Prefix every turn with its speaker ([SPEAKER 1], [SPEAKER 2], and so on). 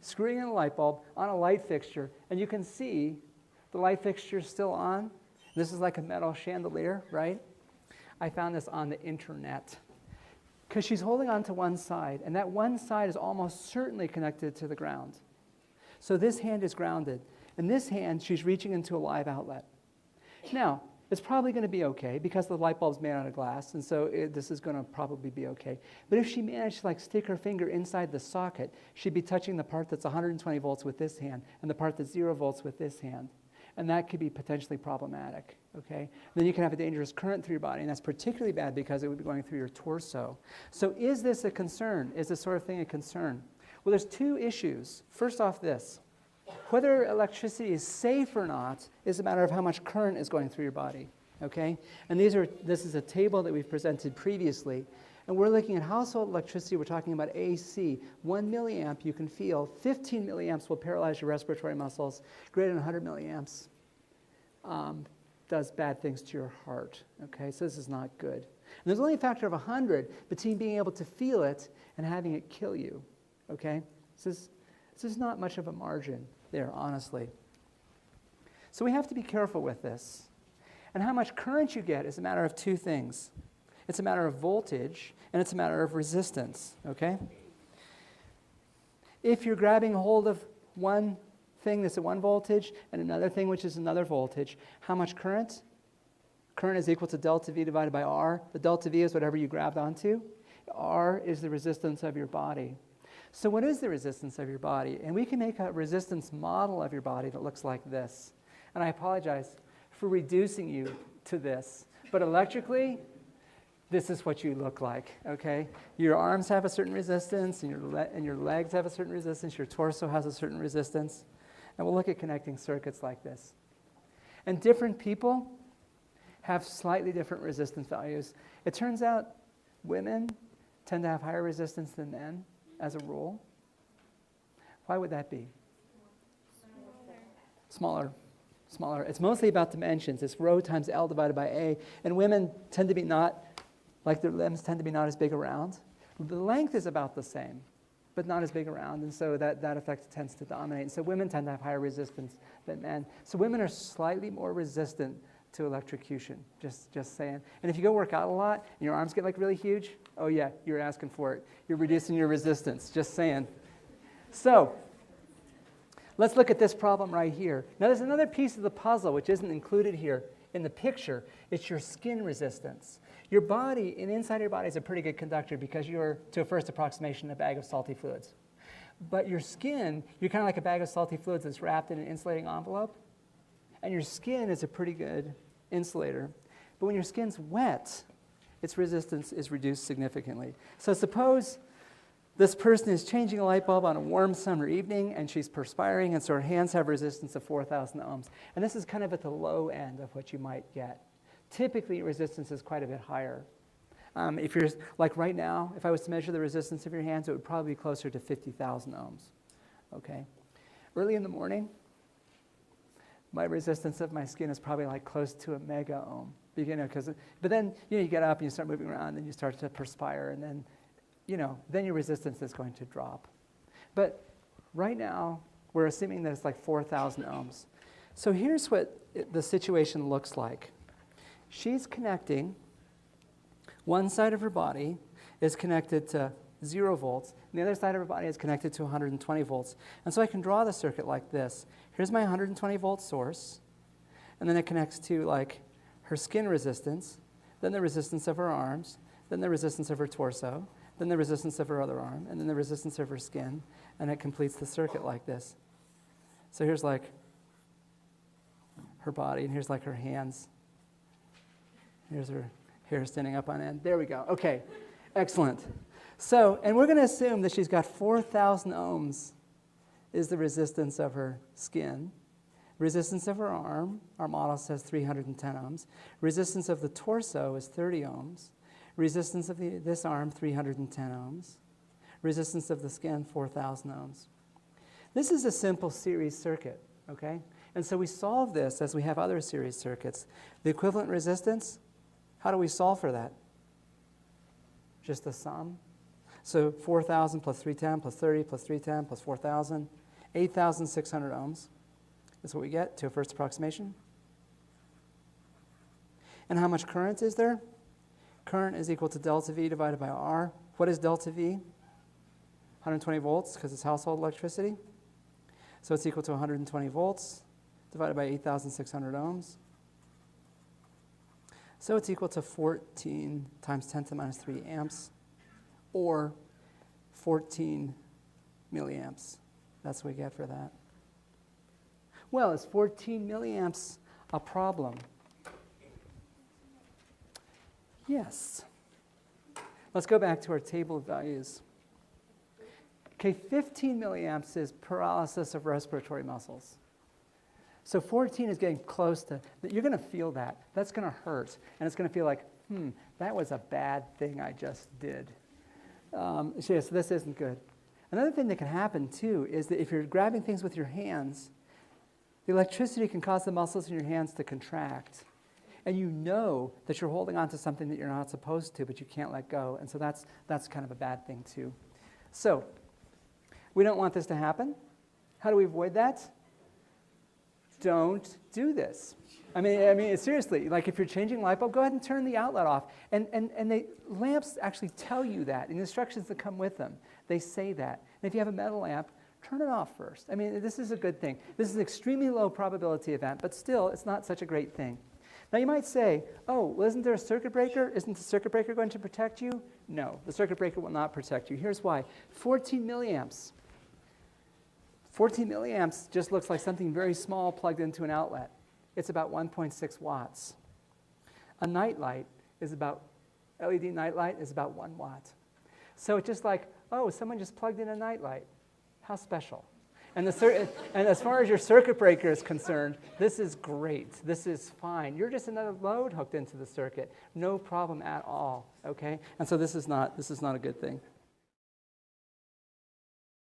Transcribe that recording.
[SPEAKER 1] screwing in a light bulb on a light fixture, and you can see the light fixture is still on. This is like a metal chandelier, right? I found this on the internet. Because she's holding on to one side, and that one side is almost certainly connected to the ground. So this hand is grounded. In this hand, she's reaching into a live outlet. Now, it's probably going to be okay because the light bulb's made out of glass, and so this is going to probably be okay. But if she managed to stick her finger inside the socket, she'd be touching the part that's 120 volts with this hand and the part that's 0 volts with this hand. And that could be potentially problematic, okay? Then you can have a dangerous current through your body, and that's particularly bad because it would be going through your torso. So is this a concern? Is this sort of thing a concern? Well, there's two issues. First off, this. Whether electricity is safe or not is a matter of how much current is going through your body, okay? And this is a table that we've presented previously, and we're looking at household electricity. We're talking about AC. 1 milliamp you can feel. 15 milliamps will paralyze your respiratory muscles. Greater than 100 milliamps does bad things to your heart, okay? So this is not good. And there's only a factor of 100 between being able to feel it and having it kill you, okay? This is not much of a margin there, honestly. So we have to be careful with this. And how much current you get is a matter of two things. It's a matter of voltage, and it's a matter of resistance, okay? If you're grabbing hold of one thing that's at one voltage and another thing which is another voltage, how much current? Current is equal to delta V divided by R. The delta V is whatever you grabbed onto. R is the resistance of your body. So what is the resistance of your body? And we can make a resistance model of your body that looks like this. And I apologize for reducing you to this. But electrically, this is what you look like, okay? Your arms have a certain resistance, and your legs have a certain resistance. Your torso has a certain resistance. And we'll look at connecting circuits like this. And different people have slightly different resistance values. It turns out women tend to have higher resistance than men, as a rule. Why would that be? Smaller. It's mostly about dimensions. It's rho times L divided by A. And women tend to be not, like their limbs tend to be not as big around. The length is about the same, but not as big around. And so that effect tends to dominate. And so women tend to have higher resistance than men. So women are slightly more resistant to electrocution, just saying. And if you go work out a lot and your arms get really huge, oh yeah, you're asking for it. You're reducing your resistance, just saying. So let's look at this problem right here. Now there's another piece of the puzzle which isn't included here in the picture. It's your skin resistance. Your body, and inside your body is a pretty good conductor because you're, to a first approximation, a bag of salty fluids. But your skin, you're kind of like a bag of salty fluids that's wrapped in an insulating envelope. And your skin is a pretty good insulator. But when your skin's wet, its resistance is reduced significantly. So suppose this person is changing a light bulb on a warm summer evening, and she's perspiring, and so her hands have resistance of 4,000 ohms. And this is kind of at the low end of what you might get. Typically, resistance is quite a bit higher. If you're, like right now, if I was to measure the resistance of your hands, it would probably be closer to 50,000 ohms, okay? Early in the morning, my resistance of my skin is probably close to a mega ohm. But then you get up and you start moving around and you start to perspire, and then then your resistance is going to drop. But right now we're assuming that it's 4,000 ohms. So here's what the situation looks like. She's connecting. One side of her body is connected to 0 volts, and the other side of her body is connected to 120 volts. And so I can draw the circuit like this. Here's my 120 volt source, and then it connects to her skin resistance, then the resistance of her arms, then the resistance of her torso, then the resistance of her other arm, and then the resistance of her skin, and it completes the circuit like this. So here's her body, and here's her hands. Here's her hair standing up on end. There we go. Okay, excellent. So, and we're going to assume that she's got 4,000 ohms is the resistance of her skin. Resistance of her arm, our model says 310 ohms. Resistance of the torso is 30 ohms. Resistance of this arm, 310 ohms. Resistance of the skin, 4,000 ohms. This is a simple series circuit, okay? And so we solve this as we have other series circuits. The equivalent resistance, how do we solve for that? Just the sum So 4,000 plus 310 plus 30 plus 310 plus 4,000, 8,600 ohms is what we get to a first approximation. And how much current is there? Current is equal to delta V divided by R. What is delta V? 120 volts, because it's household electricity. So it's equal to 120 volts divided by 8,600 ohms. So it's equal to 14 times 10 to the minus 3 amps, or 14 milliamps. That's what we get for that. Well, is 14 milliamps a problem? Yes. Let's go back to our table of values. Okay, 15 milliamps is paralysis of respiratory muscles. So 14 is getting close to, you're going to feel that. That's going to hurt. And it's going to feel like, that was a bad thing I just did. So this isn't good. Another thing that can happen, too, is that if you're grabbing things with your hands, the electricity can cause the muscles in your hands to contract. And you know that you're holding on to something that you're not supposed to, but you can't let go. And so that's kind of a bad thing, too. So we don't want this to happen. How do we avoid that? Don't do this. I mean, seriously, like if you're changing light bulb, go ahead and turn the outlet off. And the lamps actually tell you that in the instructions that come with them. They say that. And if you have a metal lamp, turn it off first. I mean, this is a good thing. This is an extremely low probability event, but still, it's not such a great thing. Now, you might say, oh, well, isn't there a circuit breaker? Isn't the circuit breaker going to protect you? No, the circuit breaker will not protect you. Here's why. 14 milliamps. 14 milliamps just looks like something very small plugged into an outlet. It's about 1.6 watts. A nightlight is about, LED nightlight is about 1 watt. So it's just like, oh, someone just plugged in a nightlight. How special. And as far as your circuit breaker is concerned, this is great. This is fine. You're just another load hooked into the circuit. No problem at all, okay? And so this is not a good thing.